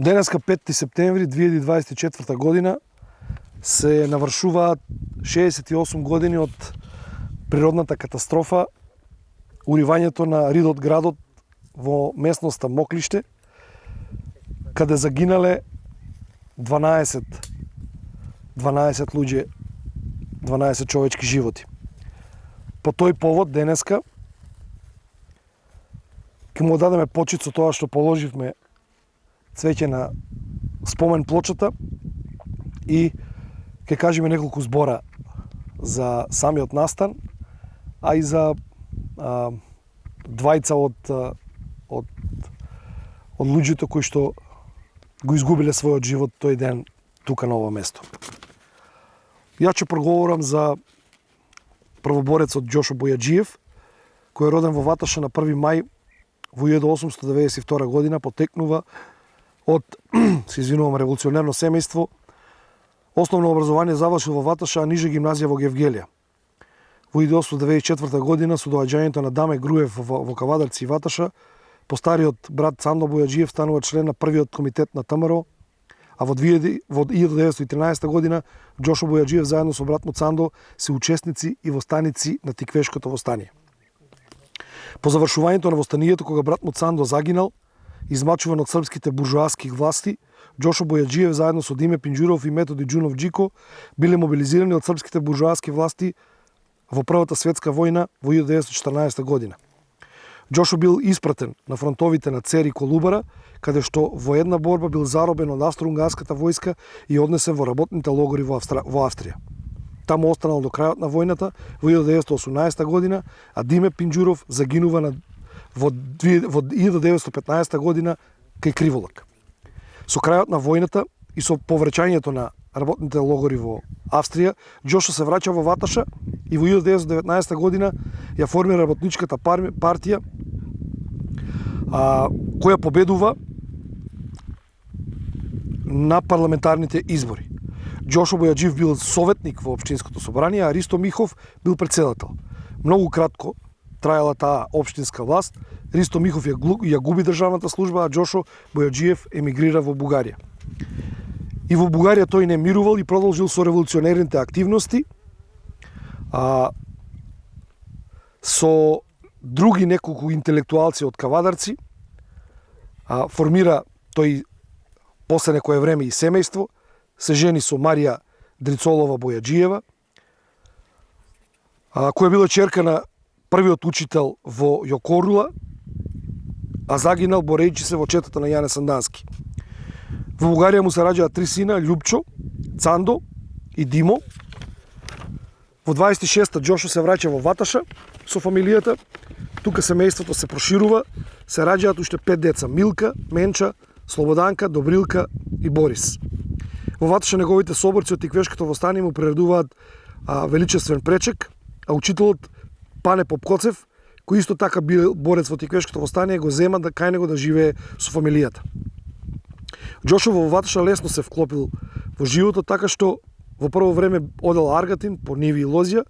Денеска 5 септември 2024 година се навршуваат 68 години од природната катастрофа, уривањето на Ридот градот во местноста Моклиште, каде загинале 12 луѓе, 12 човечки животи. По тој повод денеска ќе му дадеме почит со тоа што положивме цвеќе на спомен плочата и ќе кажеме неколку збора за самиот настан, а и за двајца од луѓето кои што го изгубиле својот живот тој ден тука на ова место. Ја ќе проговорам за првоборецот Џошо Бојаџиев, кој е роден во Ваташа на 1 мај во 1892 година, потекнува од, револуционерно семејство. Основно образование завршил во Ваташа, а ниже гимназија во Гевгелија. Во 1894 година со доаѓањето на Даме Груев во Кавадарци и Ваташа, постариот брат Цандо Бојаџиев станува член на првиот комитет на ВМРО, а во 1913 година Џошо Бојаџиев заедно со брат му Цандо се учесници и востаници на Тиквешкото востание. По завршувањето на востанието, кога брат му Цандо загинал, измачуван од српските буржоаски власти, Џошо Бојаџиев заедно со Диме Пинџуров и Методи Џунов Џико биле мобилизирани од српските буржоаски власти во Првата светска војна во 1914 година. Џошо бил испратен на фронтовите на Цер и Колубара, каде што во една борба бил заробен од австро-унгарската војска и однесен во работните логори во Австрија. Таму останал до крајот на војната во 1918 година, а Диме Пинџуров загинува во 1915 година кај Криволак. Со крајот на војната и со повраќањето на работните логори во Австрија, Џошо се враќа во Ваташа и во 1919 година ја формира работничката партија, која победува на парламентарните избори. Џошо Бојаџиев бил советник во општинското собрание, а Ристо Михов бил претседател. Многу кратко трајала таа општинска власт. Ристо Михов ја губи државната служба, а Џошо Бојаџиев емигрира во Бугарија. И во Бугарија тој не мирувал и продолжил со револуционерните активности. Со други неколку интелектуалци од Кавадарци формира тој после некое време и семејство, се жени со Марија Дрицолова Бојаџиева, која била ќерка на првиот учител во Јокорула, а загинал борејќи се во четата на Јане Сандански. Во Бугарија му се раѓаат 3 сина, Љупчо, Цандо и Димо. Во 26-та Џошо се враќа во Ваташа со фамилијата. Тука семејството се проширува, се раѓаат уште 5 деца: Милка, Менча, Слободанка, Добрилка и Борис. Во Ваташа неговите соборци од Тиквешкото востание му приредуваат величествен пречек, а учителот Пане Попкоцев, кој исто така бил борец во Тиквешкото востание, го зема кај него да живее со фамилијата. Џошо во Ваташа лесно се вклопил во животот, така што во прво време одел Аргатин по ниви и лозја,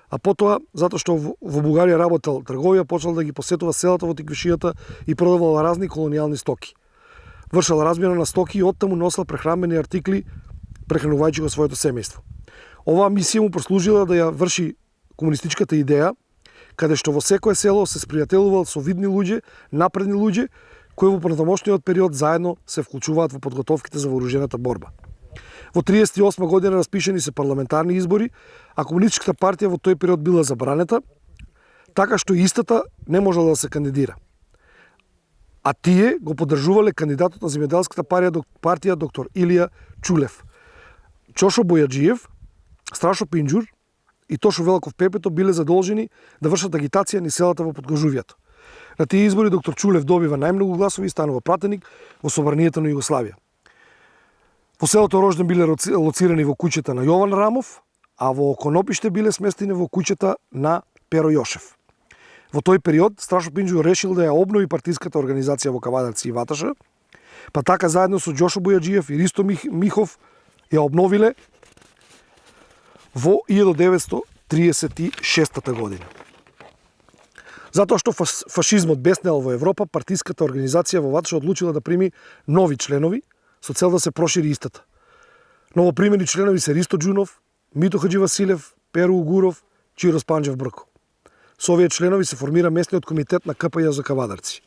а потоа, затоа што во Бугарија работел трговија, почнал да ги посетува селата во Тиквишијата и продавал разни колонијални стоки. Вршал размена на стоки и оттаму носел прехранбени артикли, прехранувајќи го своето семејство. Оваа мисија му прослужила да ја врши комунистичката идеја, каде што во секое село се спријателувал со видни луѓе, напредни луѓе, кои во понатамошниот период заедно се вклучуваат во подготовките за вооружената борба. Во 1938 година распишени се парламентарни избори, а комунистичката партија во тој период била забранета, така што истата не можела да се кандидира. А тие го поддржувале кандидатот на земјоделската партија доктор Илија Чулев. Џошо Бојаџиев, Страшо Пинџур и Тошо Велков Пепето биле задолжени да вршат агитација низ селата во Подкожувјето. На тие избори доктор Чулев добива најмногу гласови и станува пратеник во Собранието на Југославија. Во селото Рожден биле лоцирани во куќата на Јован Рамов, а во Конопиште биле сместени во куќата на Перо Јошев. Во тој период Страшо Пинџур решил да ја обнови партиската организација во Кавадарци и Ваташа, па така заедно со Џошо Бојаџиев и Ристо Михов ја обновиле во 1936 година. Затоа што фашизмот беснел во Европа, партиската организација во Ваташа одлучила да прими нови членови, со цел да се прошири истата. Новопримени членови се Ристо Џунов, Мито Хаджи Василев, Перу Угуров, Чиро Спанџев Брко. Со овие членови се формира местниот комитет на КПЈ за Кавадарци.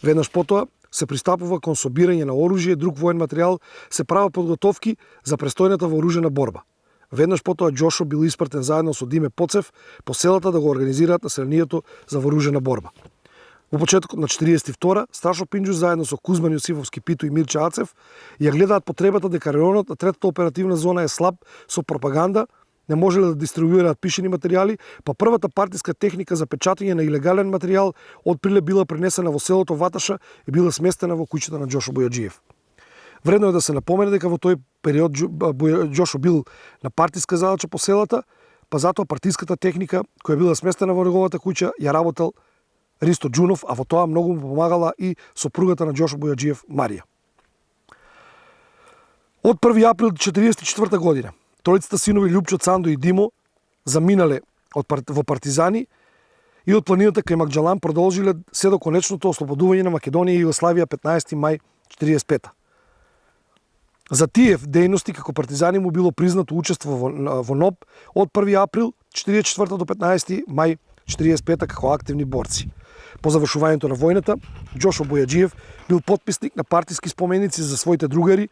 Веднаш потоа се пристапува кон собирање на оружје, друг воен материјал, се прават подготовки за престојната вооружена борба. Веднаш потоа Џошо бил испратен заедно со Диме Поцев по селата да го организираат населението за вооружена борба. Во почетокот на 42-та, Сташо Пинџус заедно со Кузман Јосифовски Пито и Мирче Ацев ја гледаат потребата дека районот на третата оперативна зона е слаб со пропаганда, не можеле да дистрибуираат пишени материјали, па првата партиска техника за печатање на илегален материјал од Прилеп била пренесена во селото Ваташа и била сместена во куќата на Џошо Бојаџиев. Вредно е да се напомене дека во тој период Џошо бил на партиска задача по селата, па затоа партиската техника која била сместена во неговата куќа ја работел Ристо Џунов, а во тоа многу му помагала и сопругата на Џошо Бојаџиев, Марија. Од 1 април 1944 година, тројцата синови Љупчо, Цандо и Димо заминале во партизани и од планината кај Макџалан продолжиле се до конечното ослободување на Македонија и Југославија 15 мај 1945. За тие дејности како партизани му било признато учество во НОБ од 1 април 1944 до 15 мај 1945 како активни борци. По завршувањето на војната, Џошо Бојаџиев бил потписник на партиски споменици за своите другари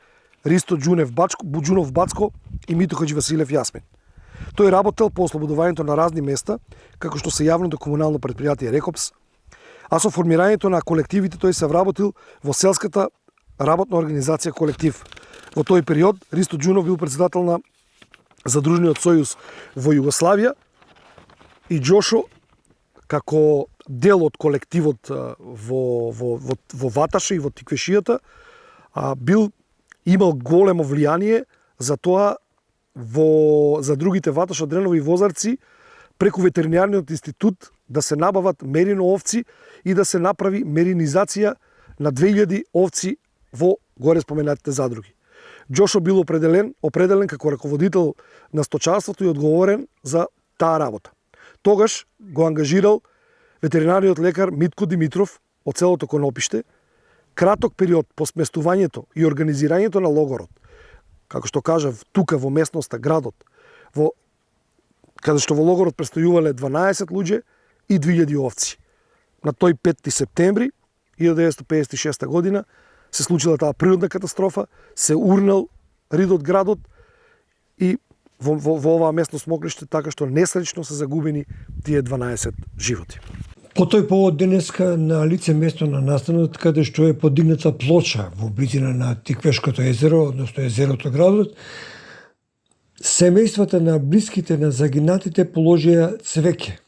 Ристо Џунов Бацко и Мито Хаджи Василев Јасмин. Тој работел по ослободувањето на разни места, како што се јавното комунално предпријатие Рекопс, а со формирањето на колективите тој се вработил во селската работна организација Колектив. Во тој период Ристо Џунов бил председател на Задружниот сојуз во Југославија и Џошо како дел од колективот во Ваташа и во Тиквешијата имал големо влијание за тоа за другите Ваташа, Дренови и Возарци преку ветеринарниот институт да се набават мерино овци и да се направи меринизација на 2000 овци во горе споменатите задруги. Џошо бил определен како раководител на сточарството и одговорен за таа работа. Тогаш го ангажирал ветеринариот лекар Митко Димитров од селото Конопиште. Краток период по сместувањето и организирањето на логорот, како што кажав, тука во местноста, градот, каде што во логорот престојувале 12 луѓе и 2000 овци. На тој 5 септември 1956 година се случила таа природна катастрофа, се урнал ридот градот и во оваа местност Моклиште, така што несреќно се загубени тие 12 животи. По тој повод денеска на лице место на настанот, каде што е подигната плоча во близина на Тиквешкото езеро, односно езерото градот, семејствата на блиските на загинатите положија цвеќе.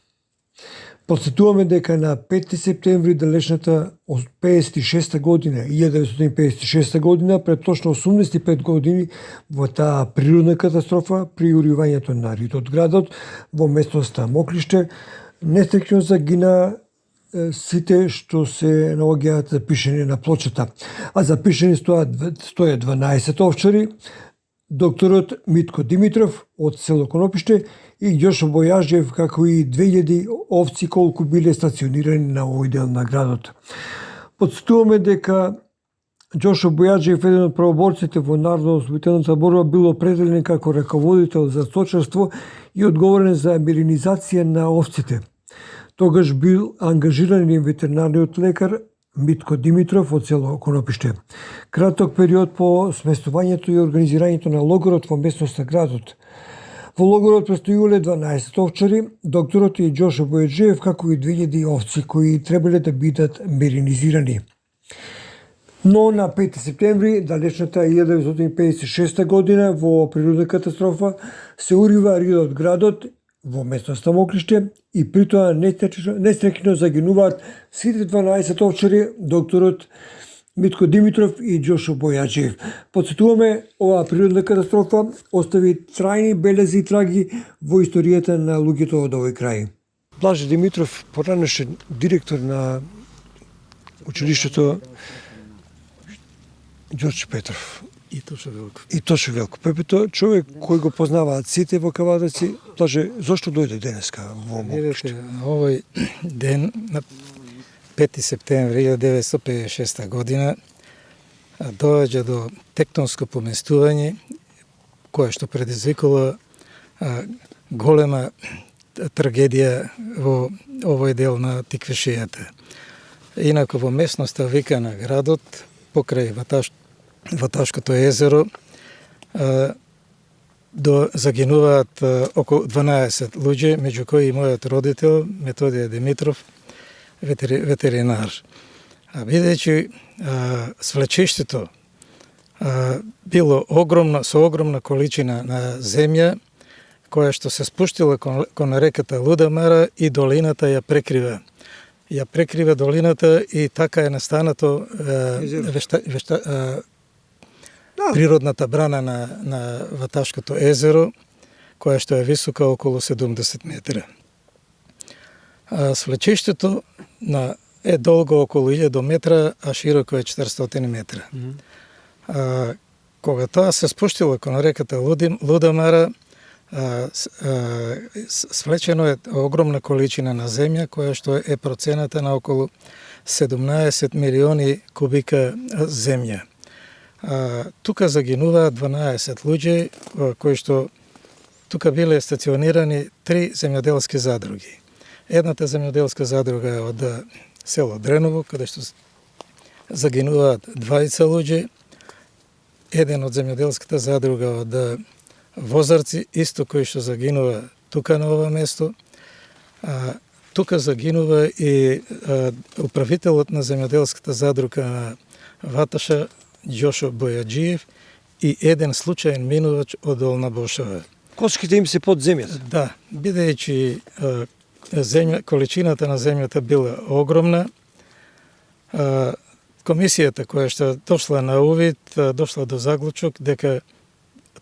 Подсетуваме дека на 5 септември далечната 56 година, 1956 година, пред точно 85 години, во таа природна катастрофа при уривањето на ридот градот во местноста Моклиште, несреќно загина сите што се наоѓаат запишени на плочата. А запишени стојат 12 овчари, докторот Митко Димитров од село Конопиште и Џошо Бојаџиев, како и 2000 овци колку биле стационирани на овој дел на градот. Подсетуваме дека Џошо Бојаџиев, еден од правоборците во народно-освободителната борба, бил определен како раководител за сточарство и одговорен за меринизација на овците. Тогаш бил ангажиран и ветеринарниот лекар Митко Димитров од село Конопиште. Краток период по сместувањето и организирањето на логорот во местноста градот. Во логорот престојувале 12 овчари, докторот и Џошо Бојаџиев, како и 2000 овци кои требале да бидат меринизирани. Но на 5 септември, далечната 1956 година, во природна катастрофа, се урива ридот градот во местноста Моклиште и притоа несреќно загинуваат сите 12 овчари, докторот Митко Димитров и Џошо Бојаџиев. Подсетуваме, оваа природна катастрофа остави трајни белези и траги во историјата на луѓето од овој крај. Блаже Димитров, поранешен директор на училиштето Ѓорче Петров и Тошо Велков. И Тошо Велков. Пепето, човек кој го познаваат сите во Кавадаци, Блаже, зошто дојде денеска во Моклиште? Овој ден на 5 септември 1956 година доаѓа до тектонско поместување, кое што предизвикува голема трагедија во овој дел на Тиквишијата. Инаку во местноста викана Градот, покрај Ваташкото езеро, загинуваат околу 12 луѓе, меѓу кои и мојот родител Методија Димитров, ветеринар. Бидејќи свлечиштето било огромно, со огромна количина на земја, која што се спуштила кон реката Лудамара и долината ја прекрива. Ја прекрива долината и така е настанато природната брана на Ваташкото езеро, која што е висока околу 70 метра. Свлечиштето е долго околу 1000 метра, а широко е 400 метра. Кога тоа се спуштило кон реката Лудамара, свлечено е огромна количина на земја, која што е процената на околу 17 милиони кубика земја. Тука загинуваат 12 луѓе, кои што тука биле стационирани 3 земјоделски задруги. Едната земјоделска задруга е од село Дреново, каде што загинуваат 20 луѓе, еден од земјоделската задруга од Возарци, исто кој што загинува тука на ова место. Тука загинува и управителот на земјоделската задруга на Ваташа, Ѓошо Бојаджиев, и еден случаен минувач од Долна Бошова. Кошките им се под земјата? Да, бидејќи количината на земјата била огромна, комисијата која што дошла на увид, дошла до заклучок дека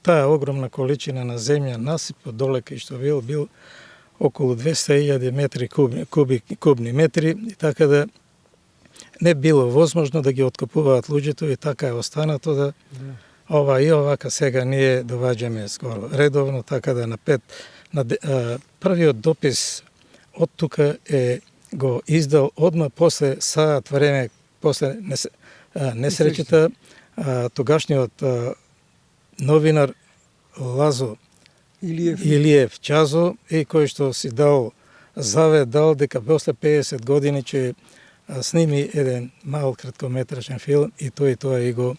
таа огромна количина на земја, насип од долека и што бил околу 200.000 метри кубни метри, и така да не било возможно да ги откупуваат луѓето, и така е останато да ова и овака сега ние доваѓаме скоро редовно, така да првиот допис од тука го издал одма после саат време, после несреќата, тогашниот новинар Лазо Илиев Чазо, и кој што си дал завет дека после 50 години ќе сними еден мал краткометражен филм, и тој тоа и го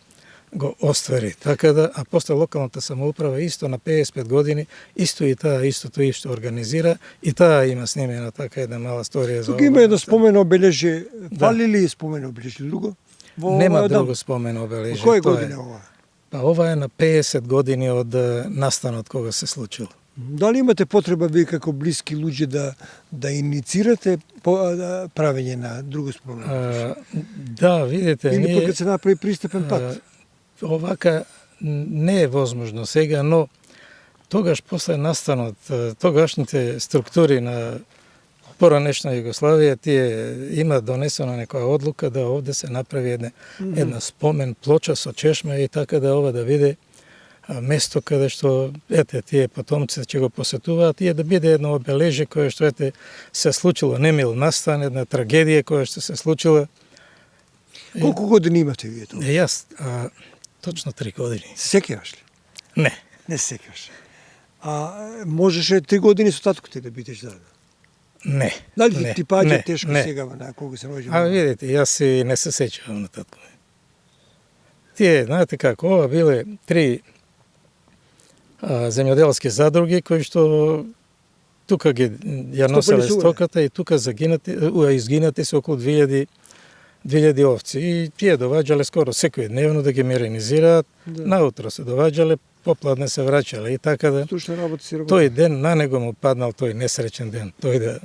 оствари. Така да, а после локалната самоуправа исто на 55 години, исто тој што организира, и таа има снимена така една мала сторија за ова. Тука има едно спомено обележје, фали ли спомено обележје друго? Нема друго спомено обележје. Која година ова? Па ова е на 50 години од настанот кога се случило. Дали имате потреба вие како блиски луѓе да иницирате правење на друго спомено? Да, видите, или кога се направи пристапен пат? Овака не е возможно сега, но тогаш после настанот, тогашните структури на поранешна Југославија, тие има донесена некоја одлука да овде се направи една спомен плоча со чешма, и така да ова да биде место каде што тие потомци ќе го посетуваат, и да биде едно обележје кое што се случило, немил настан, една трагедија која што се случила. Колку години имате вие тоа? Јас точно 3 години. Се сеќаваш ли? Не. Не се сеќаваш. А можеше 3 години со татко ти да бидеш заедно? Не. Дали ти паѓа тешко сега на кога се роѓи? Видите, јас и не се сеќавам на татко. Тие, знаете како, ова биле 3 земјоделски задруги кои што тука ја носеле стоката, и тука изгинати се околу 2000 овци, и тие доваѓале скоро секој дневно да ги меренизираат, наутро се доваѓале, попладне се враќале, и така да тој ден на него му паднал тој несреќен ден, тој да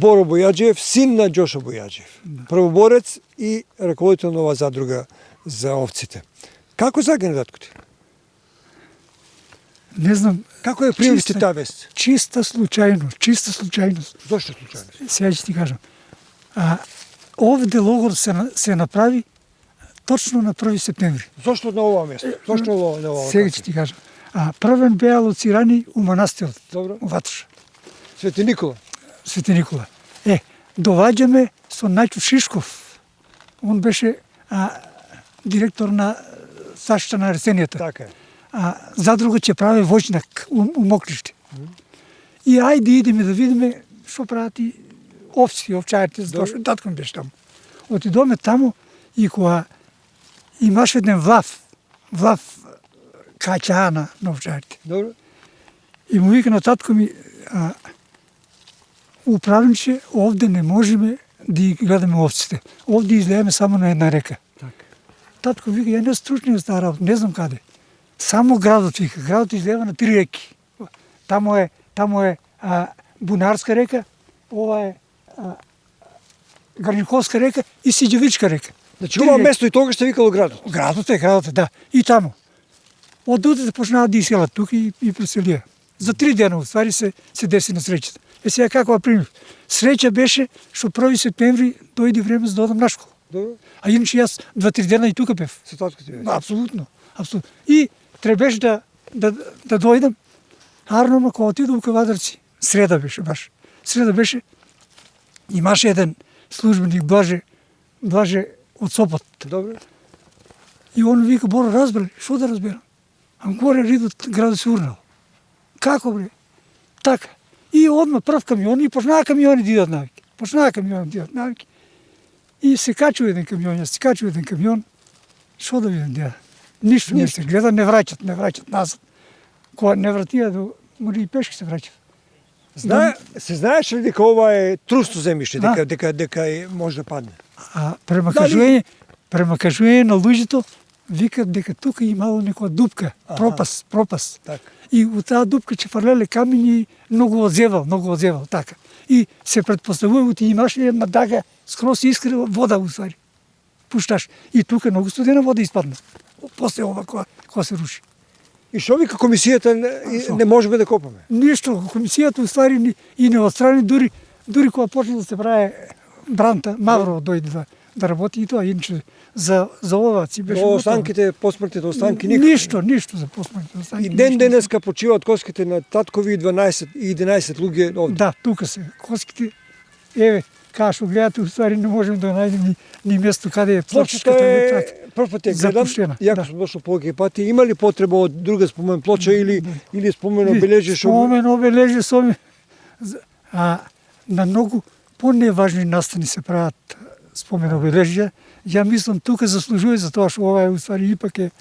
Боро Бојаджиев, син на Џошо Бојаджиев. Првоборец и раководител на оваа задруга за овците. Како загина татко ти? Не знам. Како ја примивте таа вест? Чиста случајност, чиста случајност. Зошто случајност? Сега ќе ти кажам. Овде логор се направи точно на 1 септември. Зошто на ова место? Зошто на ова? Сега ќе ти кажам. Првен беа лоцирани у манастирот, Добро. у Ватуша, Свети Никола. Свети Никола. Доваѓаме со Најчо Шишков. Он беше директор на заштита на растенијата. Така е. Задруга ќе прави војнак у Мокриште. И ајде идеме да видиме што прават и овци, овчарите, затоа татко ми беше таму. Отидоме таму и кога имаше еден влав каќаа на овчарите. Добро. И му вика на татко ми, управниче, овде не можеме да ги гледаме овците. Овде излееме само на една река. Така. Татко вика, ја не стручни за таа работа, не знам каде. Само градот вика, градот излева на 3 реки. Таму е Бунарска река, ова е Гарниковска река и Сиđевичка река. Значи ова место и тогаш се викало градот. Градот е, да. И таму. Од утре почнаа да иселат тука и преселија. За 3 дена уствари се деси на среќата. Сега каква пример? Среќа беше што 1 септември дојде време за да одам на школа. Добро. А иначе јас 2-3 дена и тука бев. Со татко ти бе. Апсолутно. И требеше да дојдам. Арнома кога отидов у Кавадарци. Среда беше баш. Среда беше. Имаше еден службеник Блаже од Сопот. Добро. И он вика, Боро, разбрали? Што да разберам? Горе ридот градот се урнал. Како бре? Така. И одма прв камион и почнаа камиони да идат навики. И се качува еден камион, Што да видам деда? Ништо не се гледа, не враќат назад. Кога не вратија до мори и пешки се враќав. Се знаеше ли дека ова е трусто земјиште, дека може да падне? Према кажување на луѓето, викат дека тука имало некоја дупка, пропас. Така. И у таа дупка ќе фрлеле камињи многу одзевал, така. И се предпоставува ти имаше една дага, скрос искрила вода усвари. Пушташ. И тука многу студена вода испадна. После ова кога се руши. И што вика комисијата не можеме да копаме? Ништо, комисијата уствари и не отстрани, дури кога почна да се прави Бранта, Мавро дојде да работи и тоа, иначе за ова си беше... Останките, посмртните останки никако. Ништо за посмртните останки. И денеска почиваат коските на таткови 12 и 11 луѓе овде. Да, тука се. Коските, еве, кај што гледате, уствари не можеме да најдем ни место каде е плочката. Прв пат ја гледам, јако сум дошол повеќе пати. Има ли потреба од друга спомен плоча или спомен обележје? Спомен обележје соме. На многу поневажни настани се прават спомен обележја. Ја мислам тука заслужува за тоа што ова е уствари ипак е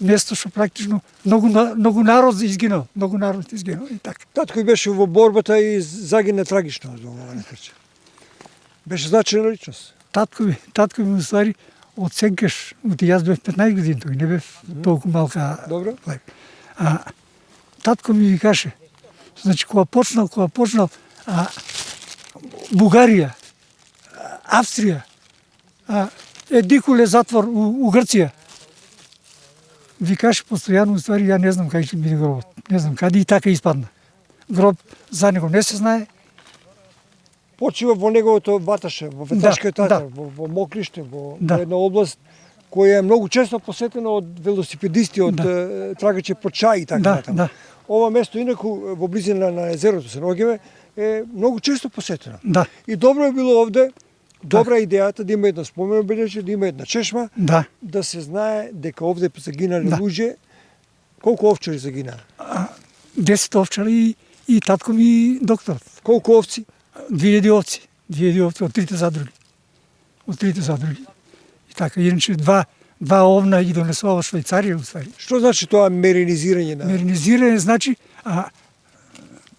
место што практично многу народ изгинал, и така. Татко беше во борбата и загина трагично од ова несреќа. Беше значајна личност. Татко ми уствари од секогаш, јас бев 15 години, тој не бев толку малка. Добро. Татко ми каже, значи кога почнал Бугарија, Австрија, дикуле затвор у Грција. Викаше постојано, уствари, ја не знам кај ќе биде гробот. Не знам каде и така испадна. Гроб за него не се знае. Почива во неговото Ваташе, во Веташкиот татар, во Мокриште, во една област која е многу често посетена од велосипедисти, од трагачи по чај и така натаму. Ова место инаку во близина на езерото се наоѓаме е многу често посетено. И добро е било овде, добра идејата да има една спомен обележје, да има една чешма, да се знае дека овде загинале луѓе. Колку овчари загинаа? 10 овчари и татко ми докторот. Колку овци? 2000 овци. 2000 овци од трите задруги. И така, иначе два овна и донесува во Швајцарија, уствари. Што значи тоа меринизирање? Меринизирање значи,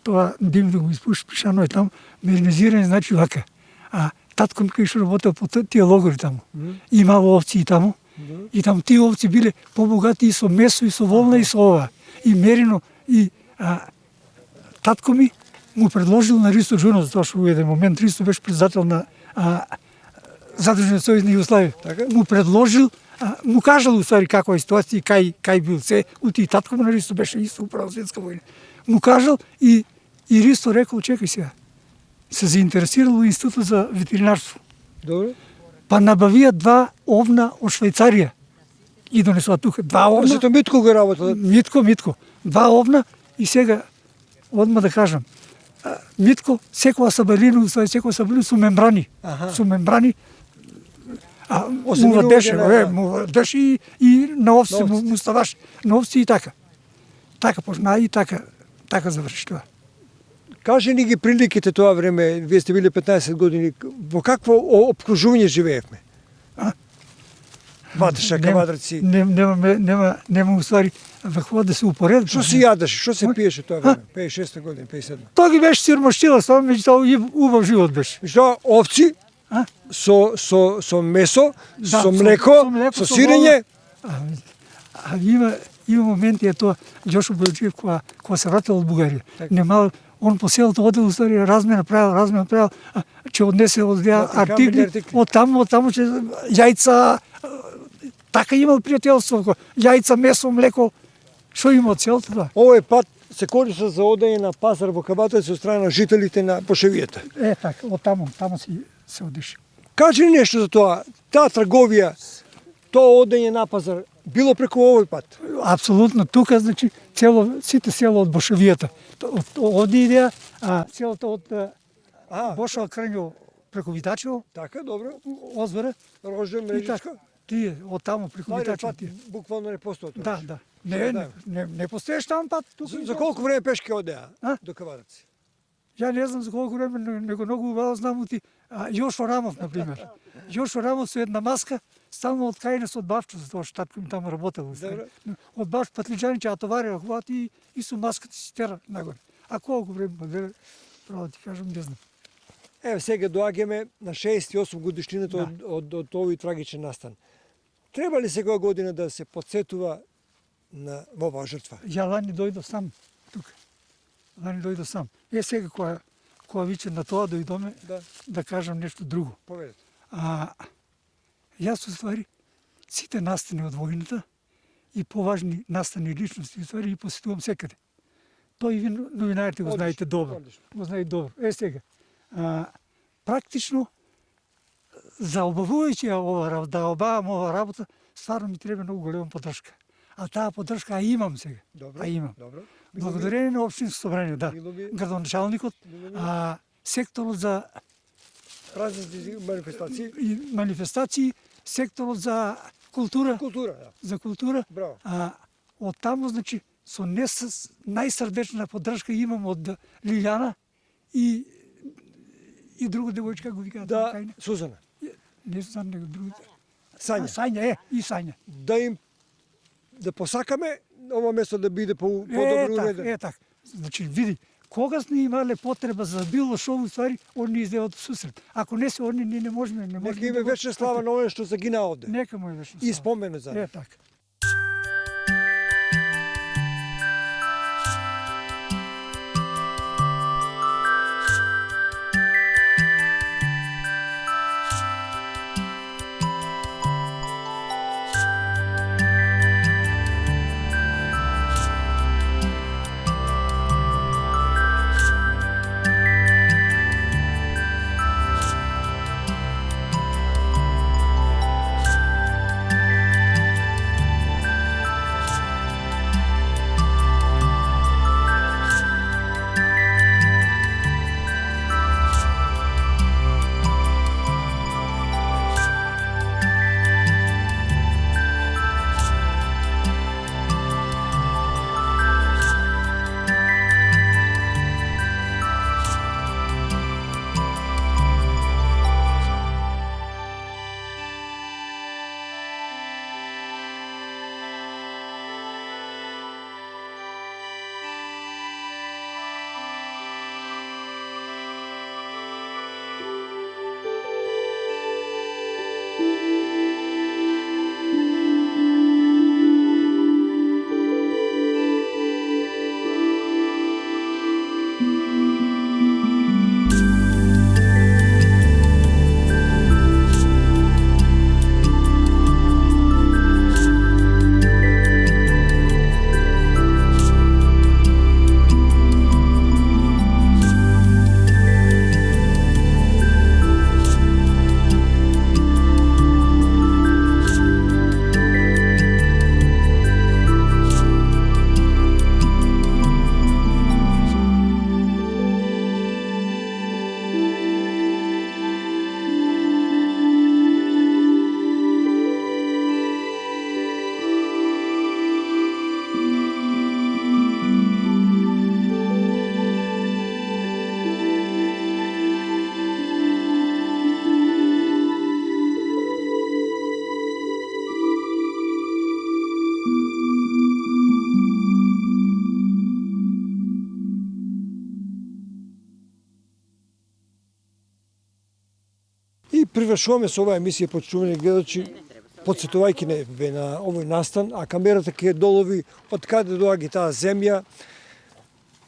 тоа дим да го испушано е таму, меринизирање значи вака. Татко ми кај што работел по тие логори таму. Имало овци и таму. И таму тие овци биле побогати и со месо, и со волна, и со ова. И мерино, и татко ми му предложил на Ристо Джунов, затоа што во еден момент Ристо беше председател на Задружен сојуз на Југославија. Му предложил, му кажал уствари каква е ситуација и кај бил се, ути и татко му на Ристо беше исто у Прва светска војна. Му кажал и Ристо рекол, чекај сега, се заинтересирал Институтот за ветеринарство. Добро. Па набавија 2 овна од Швајцарија и донесува тука 2 овна. Зато Митко го работел. Митко, 2 овна и сега, одма да кажам, Митко, секоја сабелину со мембрани. Со мембрани. Мува деше и на овце му ставаш. На овце и така. Така позна и така заврши тоа. Кажи ни ги приликите тоа време, вие сте били 15 години, во какво обкружување живеевме? Ватеша, кавадрци. Нема уствари врхова да се упоредат. Што се јадеше, што се пиеше тоа време? 56 година, 57. Тоа ги беше сиромаштила, само меѓутоа убав живот беше. Што овци со месо, со млеко, со сирење. Има моменти тоа Ѓошо Бојчиев кога се вратил од Бугарија. Немал он по селото одел уствари размена правил, че однесе од артикли, од таму че јајца, така имал пријателство, јајца, месо, млеко, што има од селото тоа. Овој пат се користи за одење на пазар во Кабатовица од страна на жителите на Пошевијата. Така, од таму се одише. Кажи ни нешто за тоа, таа трговија, тоа одење на пазар, било преку овој пат? Апсолутно, тука, значи, сите села од Бошевијата. Оди идеја, селото од Бошова Крњо преку Витачево. Така, добро. Озвара. Рожден, Мрежичка. Тие, од таму преку Витачево. Буквално не постои тоа. Да. Не постоеше таму пат. За колку време пешки одеа до Кавадарци? Ја не знам за колку време, него многу убаво знам ути Јошо Рамов, например. Јошо Рамов со една маска, станува од Кајнес од Бавчо, затоа што татко ми таму работел. Од Бавчо патлиџани ќе товарија хвати и со маската си тера нагоре. А колку време, право да ти кажам, не знам. Еве сега доаѓаме на 68 годишнината од овој трагичен настан. Треба ли секоја година да се потсетува на оваа жртва? Ја лани дојдов сам тука. Сега кога виче на тоа дојдоме да кажам нешто друго. Поведете. Јас уствари сите настани од војната и поважни настани личности уствари и посетувам секаде. Тоа и ви новинарите го знаете добро. Го знаете добро. Сега, практично за обавувајќи да обавам ова работа, стварно ми треба многу голема поддршка. А таа поддршка имам сега. Имам. Благодарение на општинско собрание, градоначалникот, секторот за манифестации, секторот за култура. За култура. Од таму, значи, со најсрдечна поддршка имам од Лилјана и друга девојчка го викаат. Сузана. Не знам него друго. Сања. Сања. Да посакаме ова место да биде подобро уредено. Така. Значи, види, кога сме имале потреба за било шо уствари, они излезат во сусрет. Ако не се они, ние не можеме. Нека има вечна слава на овој што загина овде. Нека му е вечна слава. И споменот за него. Така. Привршуваме со оваа емисија, почитувани гледачи, подсетувајќи не на овој настан, а камерата ќе долови од каде доаѓа таа земја,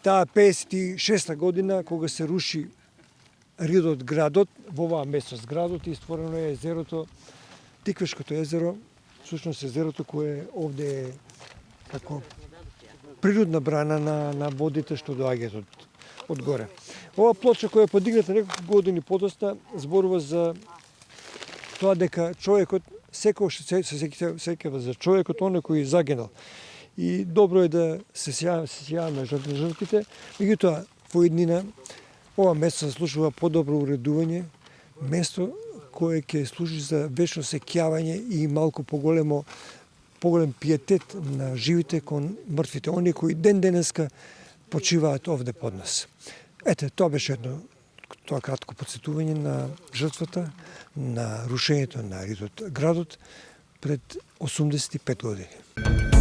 таа 56 година кога се руши Ридот градот, во оваа местност градот и створено е езерото, Тиквешкото езеро, всушност езерото кое овде е како природна брана на водите што доаѓаат од горе. Ова плоча која е подигната неколку години подоста зборува за тоа дека човекот секогаш се сеќава за човекот оној кој загинал. И добро е да се сеќаваме жртвите, меѓутоа во иднина ова место заслужува подобро уредување, место кое ќе служи за вечно сеќавање и малку поголем пиетет на живите кон мртвите, оние кои ден денеска почиваат овде под нас. Ете, тоа беше тоа кратко подсетување на жртвата, на рушењето на Ридот градот пред 85 години.